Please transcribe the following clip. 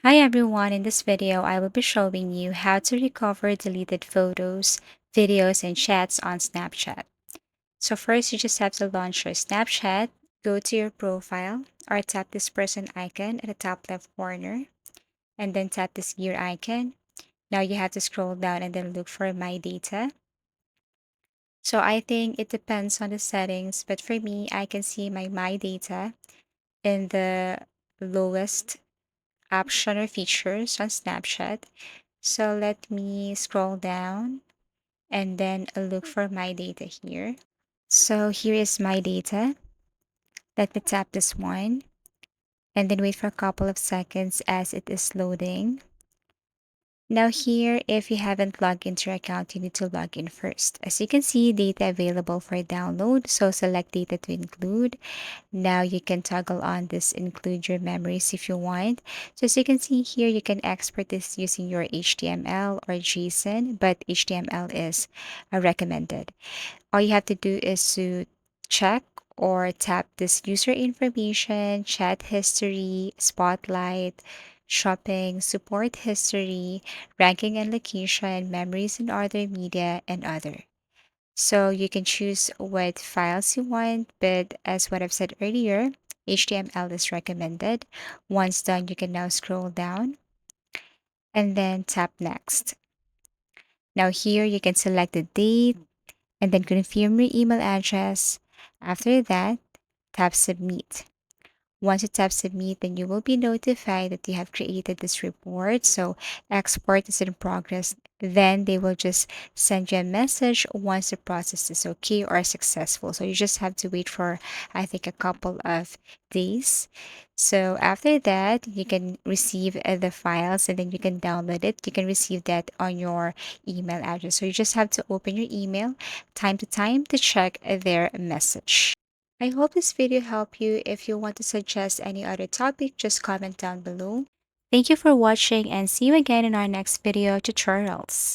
Hi everyone, in this video I will be showing you how to recover deleted photos, videos, and chats on Snapchat. So first you just have to launch your Snapchat, go to your profile, or tap this person icon at the top left corner, and then tap this gear icon. Now you have to scroll down and then look for My Data. So I think it depends on the settings, but for me, I can see My Data in the lowest option or features on Snapchat. So let me scroll down and then look for my data here. So here is my data. Let me tap this one and then wait for a couple of seconds as it is loading. Now here, if you haven't logged into your account, you need to log in first. As you can see, data available for download. So select data to include. Now you can toggle on this include your memories if you want. So as you can see here, you can export this using your HTML or JSON, but HTML is recommended. All you have to do is to check or tap this user information, chat history, spotlight, shopping, support history, ranking and location, memories and other media, and other. So you can choose what files you want, but as what I've said earlier, HTML is recommended. Once done, you can now scroll down and then tap next. Now here you can select the date and then confirm your email address. After that, tap submit. Once you tap submit, then you will be notified that you have created this report. So export is in progress. Then they will just send you a message once the process is okay or successful. So you just have to wait for, I think, a couple of days. So after that, you can receive the files and then you can download it. You can receive that on your email address. So you just have to open your email time to time to check their message. I hope this video helped you. If you want to suggest any other topic, just comment down below. Thank you for watching and see you again in our next video tutorials.